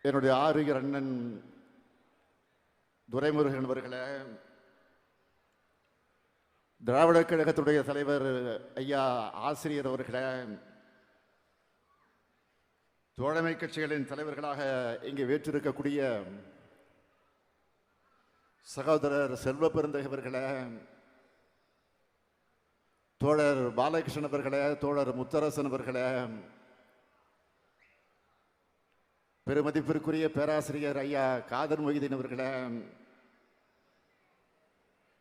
என்னுடைய ஆறுயிர் அண்ணன் துரைமுருகன் அவர்களே, திராவிட கழகத்துடைய தலைவர் ஐயா ஆசிரியர் அவர்களே, தோழமை கட்சிகளின் தலைவர்களாக இங்கே வீற்றிருக்கக்கூடிய சகோதரர் செல்வ பெருந்தகவர்களே, தோழர் பாலகிருஷ்ணன் அவர்களே, தோழர் முத்தரசன் அவர்களே, பெருமதிப்பிற்குரிய பேராசிரியர் ஐயா காதர் மொய்தீன் அவர்களே,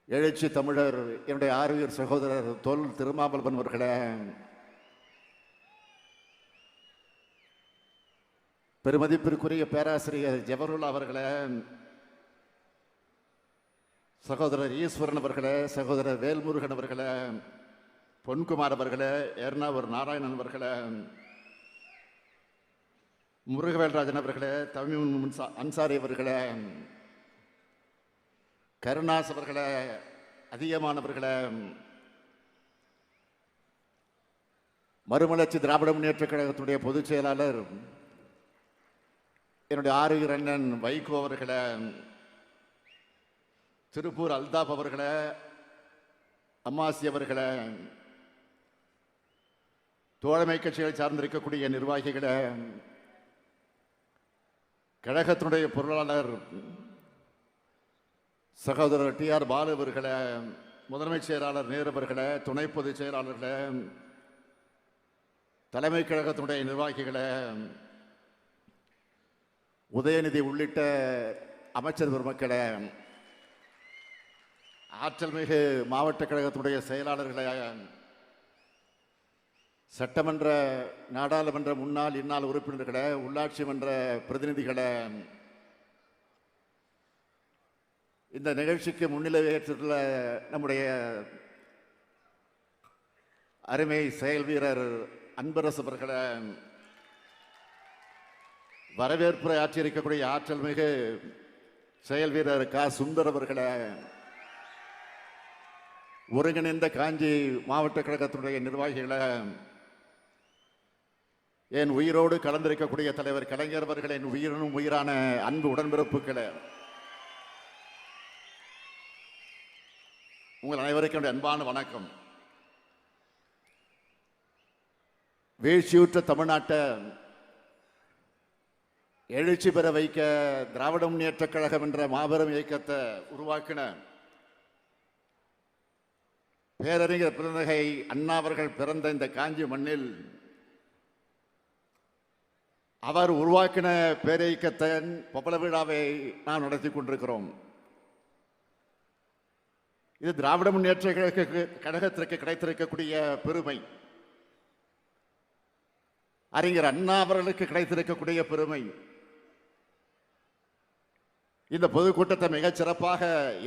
எழுச்சி தமிழர் என்னுடைய ஆறுயிர் சகோதரர் தொல் திருமாவளவன் அவர்களே, பெருமதிப்பிற்குரிய பேராசிரியர் ஜவஹர்லால் அவர்களே, சகோதரர் ஈஸ்வரன் அவர்களே, சகோதரர் வேல்முருகன் அவர்களே, பொன்குமார் அவர்களே, எர்ணாவூர் நாராயணன் அவர்களே, முருகவேல்ராஜன் அவர்களே, தமிழ் அன்சாரி அவர்களே, கருணாஸ் அவர்களே, அதிகமானவர்களே, மறுமலர்ச்சி திராவிட முன்னேற்ற கழகத்துடைய பொதுச் செயலாளர் என்னுடைய ஆறுயிர் அண்ணன் வைகோ அவர்களே, திருப்பூர் அல்தாப் அவர்களே, அம்மாசி அவர்களே, தோழமை கட்சிகளை சார்ந்திருக்கக்கூடிய நிர்வாகிகளே, கழகத்தினுடைய பொருளாளர் சகோதரர் டி.ஆர். பாலு அவர்களே, முதன்மை செயலாளர் நேரு அவர்களே, துணை பொதுச் செயலாளர்களே, தலைமை கழகத்தினுடைய நிர்வாகிகளே, உதயநிதி உள்ளிட்ட அமைச்சர் பெருமக்களே, ஆற்றல் மிகு மாவட்ட கழகத்தினுடைய செயலாளர்களே, சட்டமன்ற நாடாளுமன்ற முன்னாள் இந்நாள் உறுப்பினர்களே, உள்ளாட்சி மன்ற பிரதிநிதிகளே, இந்த நிகழ்ச்சிக்கு முன்னிலை ஏற்றுள்ள நம்முடைய அருமை செயல் வீரர் அன்பரசு அவர்களே, வரவேற்புரை ஆற்றியிருக்கக்கூடிய ஆற்றல் மிகு செயல் வீரர் க. சுந்தர் அவர்களே, ஒருங்கிணைந்த காஞ்சி மாவட்ட கழகத்தினுடைய நிர்வாகிகளே, என் உயிரோடு கலந்திருக்கக்கூடிய தலைவர் கலைஞர் அவர்களின் உயிரினும் உயிரான அன்பு உடன்பிறப்புகளே, உங்கள் அனைவருக்கும் அன்பான வணக்கம். வீழ்ச்சியுற்ற தமிழ்நாட்டை எழுச்சி பெற வைக்க திராவிட முன்னேற்ற கழகம் என்ற மாபெரும் இயக்கத்தை உருவாக்கின பேரறிஞர் பெருந்தகை அண்ணா அவர்கள் பிறந்த இந்த காஞ்சி மண்ணில் அவர் உருவாக்கின பேரியக்கத்தின் பப்பள விழாவை நாம் நடத்தி கொண்டிருக்கிறோம். இது திராவிட முன்னேற்ற கழகத்திற்கு கிடைத்திருக்கக்கூடிய பெருமை, அறிஞர் அண்ணா அவர்களுக்கு கிடைத்திருக்கக்கூடிய பெருமை. இந்த பொதுக்கூட்டத்தை மிகச் சிறப்பாக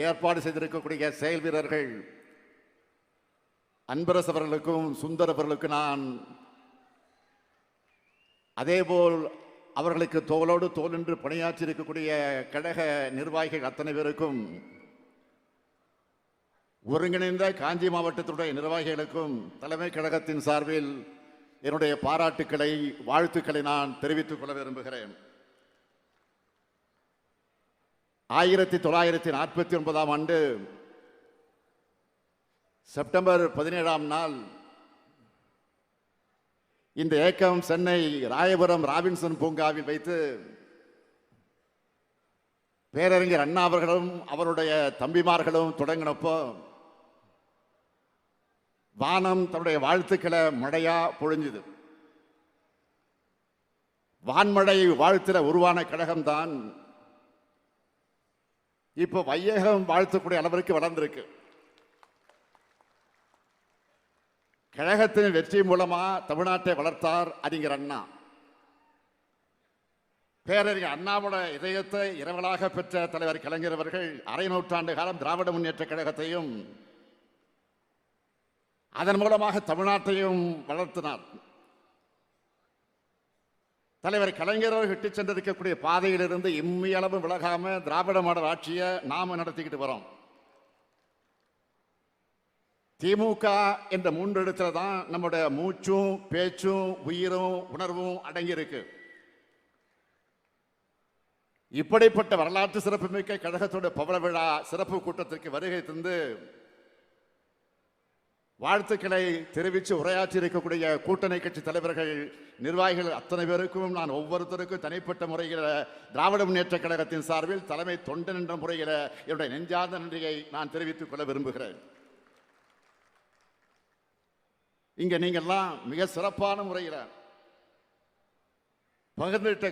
ஏற்பாடு செய்திருக்கக்கூடிய செயல் வீரர்கள் அன்பரசு அவர்களுக்கும் சுந்தர் அவர்களுக்கும் நான், அதேபோல் அவர்களுக்கு தோளோடு தோல் என்று பணியாற்றி இருக்கக்கூடிய கழக நிர்வாகிகள் அத்தனை பேருக்கும், ஒருங்கிணைந்த காஞ்சி மாவட்டத்துடைய நிர்வாகிகளுக்கும் தலைமை கழகத்தின் சார்பில் என்னுடைய பாராட்டுக்களை வாழ்த்துக்களை நான் தெரிவித்துக் கொள்ள விரும்புகிறேன். 1949ஆம் ஆண்டு செப்டம்பர் 17ஆம் நாள் இந்த இயக்கம் சென்னை ராயபுரம் ராபின்சன் பூங்காவில் வைத்து பேரறிஞர் அண்ணா அவர்களும் அவருடைய தம்பிமார்களும் தொடங்கினப்போ வானம் தன்னுடைய வாழ்த்துக்களை மழையா பொழிஞ்சுது. வான்மழை வாழ்த்துல உருவான கழகம்தான் இப்போ வையகம் வாழ்த்தக்கூடிய அளவிற்கு வளர்ந்திருக்கு. கழகத்தின் வெற்றி மூலமா தமிழ்நாட்டை வளர்த்தார் அறிஞர் அண்ணா. பேரறிஞர் அண்ணாவோட இதயத்தை இரவலாக பெற்ற தலைவர் கலைஞர் அவர்கள் அரை நூற்றாண்டு காலம் திராவிட முன்னேற்ற கழகத்தையும் அதன் மூலமாக தமிழ்நாட்டையும் வளர்த்தினார். தலைவர் கலைஞர் அவர்கள் இட்டு சென்றிருக்கக்கூடிய பாதையிலிருந்து இம்மியளவு விலகாம திராவிட மாடல் ஆட்சியை நாம நடத்திக்கிட்டு வரோம். திமுக என்ற 3 இடத்துல தான் நம்முடைய மூச்சும் பேச்சும் உயிரும் உணர்வும் அடங்கி இருக்கு. இப்படிப்பட்ட வரலாற்று சிறப்புமிக்க கழகத்தோட பவள விழா சிறப்பு கூட்டத்திற்கு வருகை தந்து வாழ்த்துக்களை தெரிவித்து உரையாற்றி இருக்கக்கூடிய கூட்டணி கட்சி தலைவர்கள், நிர்வாகிகள் அத்தனை பேருக்கும் நான் ஒவ்வொருத்தருக்கும் தனிப்பட்ட முறையில் திராவிட முன்னேற்ற கழகத்தின் சார்பில் தலைமை தொண்டன் என்ற முறையில் என்னுடைய நெஞ்சார்ந்த நன்றியை நான் தெரிவித்துக் கொள்ள விரும்புகிறேன். இங்க நீங்கள்லாம் மிக சிறப்பான முறையில் பகிர்ந்துட்ட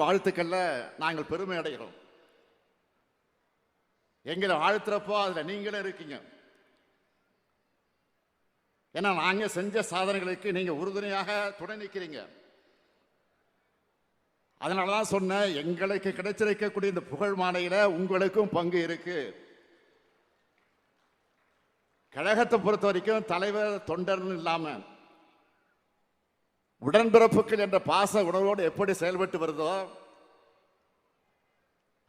வாழ்த்துக்கள்ல நாங்கள் பெருமை அடைகிறோம். எங்களை வாழ்த்துறப்போ அதுல நீங்களும் இருக்கீங்க. ஏன்னா நாங்க செஞ்ச சாதனைகளுக்கு நீங்க உறுதுணையாக துணை நிற்கிறீங்க. அதனாலதான் சொன்ன எங்களுக்கு கிடைச்சிருக்கக்கூடிய இந்த புகழ் மாலையில உங்களுக்கும் பங்கு இருக்கு. கழகத்தை பொறுத்த வரைக்கும் தலைவர் தொண்டர் இல்லாம உடன்பிறப்புகள் என்ற பாச உணர்வோடு எப்படி செயல்பட்டு வருதோ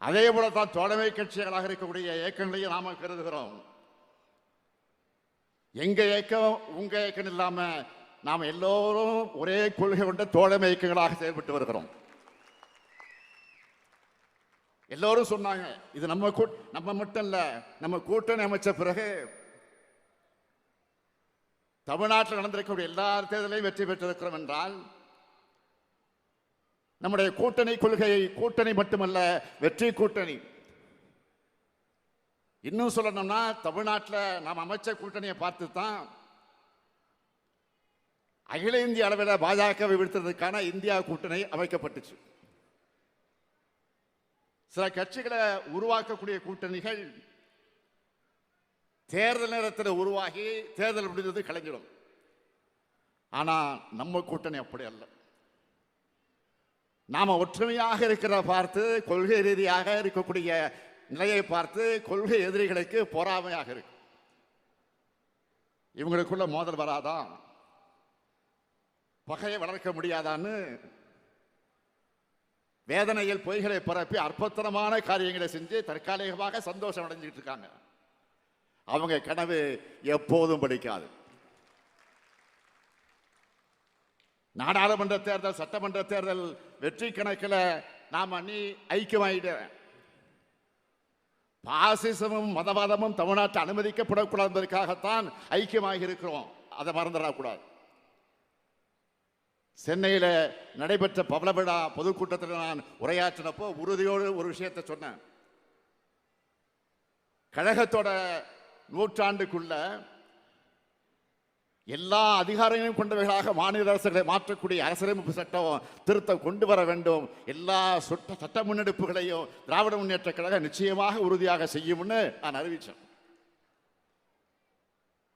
அதே போல தான் தோழமை கட்சிகளாக இருக்கக்கூடிய இயக்கங்களையும் நாம கருதுகிறோம். எங்க இயக்கம் உங்க இயக்கம் இல்லாம நாம் எல்லோரும் ஒரே கொள்கை கொண்ட தோழமை இயக்கங்களாக செயல்பட்டு வருகிறோம். எல்லோரும் சொன்னாங்க இது நம்ம மட்டும் இல்ல, நம்ம கூட்டணி அமைச்ச பிறகு தமிழ்நாட்டில் நடந்திருக்கக்கூடிய எல்லா தேர்தலையும் வெற்றி பெற்றிருக்கிறோம் என்றால் நம்முடைய கூட்டணி கொள்கை கூட்டணி மட்டுமல்ல, வெற்றி கூட்டணி. இன்னும் சொல்லணும்னா தமிழ்நாட்டில் நாம் அமைச்ச கூட்டணியை பார்த்து தான் அகில இந்திய அளவில் பாஜகவை வீழ்த்துறதுக்கான இந்தியா கூட்டணி அமைக்கப்பட்டுச்சு. சில கட்சிகளை உருவாக்கக்கூடிய கூட்டணிகள் தேர்தல் நேரத்தில் உருவாகி தேர்தல் முடிந்தது கலைஞ்சிடும். ஆனா நம்ம கூட்டணி அப்படி அல்ல. நாம ஒற்றுமையாக இருக்கிற பார்த்து கொள்கை ரீதியாக இருக்கக்கூடிய நிலையை பார்த்து கொள்கை எதிரிகளுக்கு பொறாமையாக இருக்கு. இவங்களுக்குள்ள மோதல் வராதான், பகையை வளர்க்க முடியாதான்னு வேதனையில் பொய்களை பரப்பி அற்புதமான காரியங்களை செஞ்சு தற்காலிகமாக சந்தோஷம் அடைஞ்சிட்டு இருக்காங்க. அவங்க கனவு எப்போதும் படிக்காது. நாடாளுமன்ற தேர்தல், சட்டமன்ற தேர்தல் வெற்றி கணக்கில் நாம் அணி ஐக்கியமாயிட பாசிசமும் மதவாதமும் தமிழ்நாட்டில் அனுமதிக்கப்படக்கூடாது என்பதற்காகத்தான் ஐக்கியமாக இருக்கிறோம். அதை மறந்துடக்கூடாது. சென்னையில் நடைபெற்ற பவள விழா பொதுக்கூட்டத்தில் நான் உரையாற்றினப்போ உறுதியோடு ஒரு விஷயத்தை சொன்னேன். கழகத்தோட நூற்றாண்டுக்குள்ள எல்லா அதிகாரங்களையும் கொண்டவைகளாக மாநில அரசுகளை மாற்றக்கூடிய அரசியலமைப்பு சட்டம் திருத்தம் கொண்டு வர வேண்டும். எல்லா சட்ட முன்னெடுப்புகளையும் திராவிட முன்னேற்ற கழகம் நிச்சயமாக உறுதியாக செய்யும்னு நான் அறிவிச்சேன்.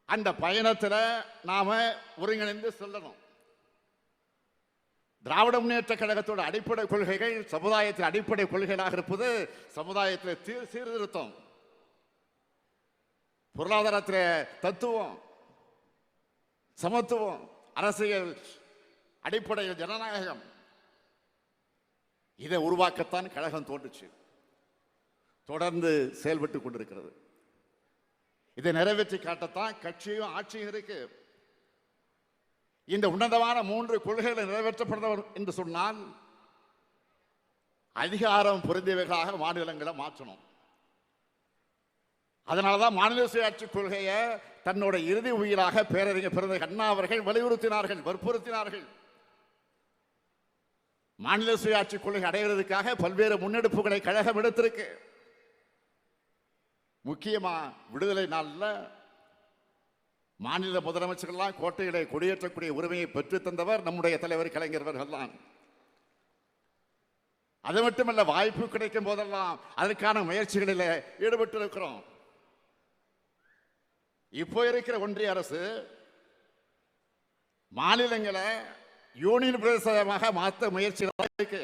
அந்த பயணத்தில் நாம ஒருங்கிணைந்து செல்லணும். திராவிட முன்னேற்ற கழகத்தோட அடிப்படை கொள்கைகள் சமுதாயத்தின் அடிப்படை கொள்கைகளாக இருப்பது சமுதாயத்தில் சீர்திருத்தம், பொருளாதாரத்தில் தத்துவம், சமத்துவம், அரசியல் அடிப்படையில் ஜனநாயகம். இதை உருவாக்கத்தான் கழகம் தோன்றுச்சு, தொடர்ந்து செயல்பட்டு கொண்டிருக்கிறது. இதை நிறைவேற்றி காட்டத்தான் கட்சியும் ஆட்சியும் இருக்கு. இந்த உன்னதமான 3 கொள்கைகளை நிறைவேற்றப்படும் என்று சொன்னால் அதிகாரம் பொருந்தியவைகளாக மாநிலங்களை மாற்றணும். அதனாலதான் மாநில சுயாட்சி கொள்கையை தன்னோட இறுதி உயிராக பேரறிஞர் பெருந்தகை அண்ணா அவர்கள் வலியுறுத்தினார்கள், வற்புறுத்தினார்கள். மாநில சுயாட்சி கொள்கை அடைவதற்காக பல்வேறு முன்னெடுப்புகளை கழகம் எடுத்திருக்கு. முக்கியமா விடுதலை நாளில் மாநில முதலமைச்சர்கள்லாம் கோட்டைகளை கொடியேற்றக்கூடிய உரிமையை பெற்று தந்தவர் நம்முடைய தலைவர் கலைஞர் அவர்கள் தான். அது மட்டுமல்ல, வாய்ப்பு கிடைக்கும் போதெல்லாம் அதற்கான முயற்சிகளில் ஈடுபட்டு இருக்கிறோம். இப்போ இருக்கிற ஒன்றிய அரசு மாநிலங்களை யூனியன் பிரதேசமாக மாற்ற முயற்சிகள் இருக்கு.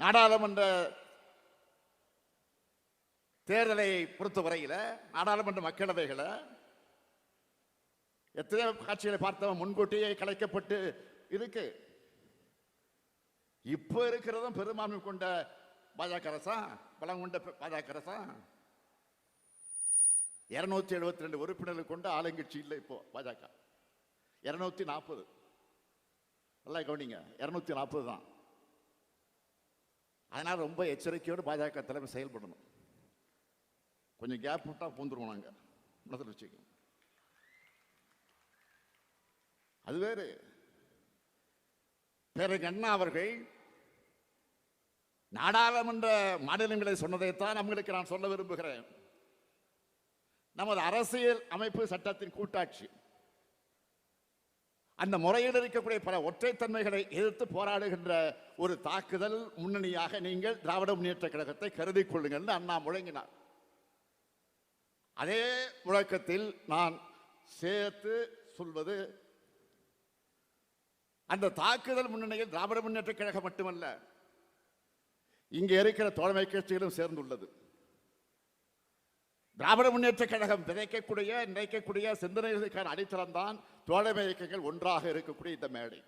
நாடாளுமன்ற தேர்தலை பொறுத்தவரையில் நாடாளுமன்ற மக்களவைகளை எத்தனையோ காட்சிகளை பார்த்தவன் முன்கூட்டியே கலைக்கப்பட்டு இருக்கு. இப்போ இருக்கிறதும் பெரும்பான்மை கொண்ட பாஜக அரசா, பலம் கொண்ட பாஜக அரசா. 272 உறுப்பினர்கள் கொண்ட ஆளுங்கட்சி இல்லை இப்போ பாஜக. 240 நல்லா கவனிங்க, 240 தான். அதனால ரொம்ப எச்சரிக்கையோடு பாஜக தலைமை செயல்படணும். கொஞ்சம் கேப் விட்டா பூந்துருவோம் நாங்க, மனதில் வச்சுக்கோங்க. அது வேறு. பிறகு அண்ணா அவர்கள் நாடாளுமன்ற மாநிலங்களை சொன்னதைத்தான் நம்மளுக்கு நான் சொல்ல விரும்புகிறேன். நமது அரசியல் அமைப்பு சட்டத்தின் கூட்டாட்சி, அந்த முறையில் இருக்கக்கூடிய பல ஒற்றைத்தன்மைகளை எதிர்த்து போராடுகின்ற ஒரு தாக்குதல் முன்னணியாக நீங்கள் திராவிட முன்னேற்ற கழகத்தை கருதி கொள்ளுங்கள் அண்ணா முழங்கினார். அதே முழக்கத்தில் நான் சேர்த்து சொல்வது, அந்த தாக்குதல் முன்னணியில் திராவிட முன்னேற்ற கழகம் மட்டுமல்ல, இங்கே இருக்கிற தோழமை கட்சிகளும் சேர்ந்துள்ளது. திராவிட முன்னேற்ற கழகம் விதைக்கக்கூடிய நினைக்கக்கூடிய சிந்தனைகளுக்கான அடித்தளம் தான் தோழமை இயக்கங்கள் ஒன்றாக இருக்கக்கூடிய இந்த மேடை.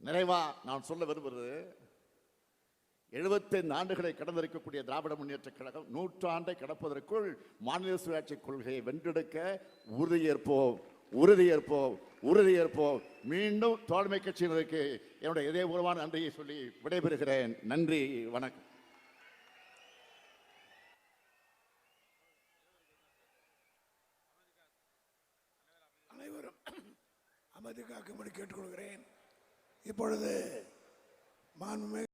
நிறைவா நான் சொல்ல விரும்புவது, 75 ஆண்டுகளை கடந்திருக்கக்கூடிய திராவிட முன்னேற்ற கழகம் 100 ஆண்டை கடப்பதற்குள் மாநில சுயாட்சி கொள்கையை வென்றெடுக்க உறுதியேற்போம், உறுதியேற்போம், உறுதியேற்போம். மீண்டும் தோழமை கட்சியினருக்கு என்னுடைய இதயபூர்வமான நன்றியை சொல்லி விடைபெறுகிறேன். நன்றி, வணக்கம். அனைவரும் அமைதி காக்கும்படி கேட்டுக்கொள்கிறேன். இப்பொழுது மாண்புமிகு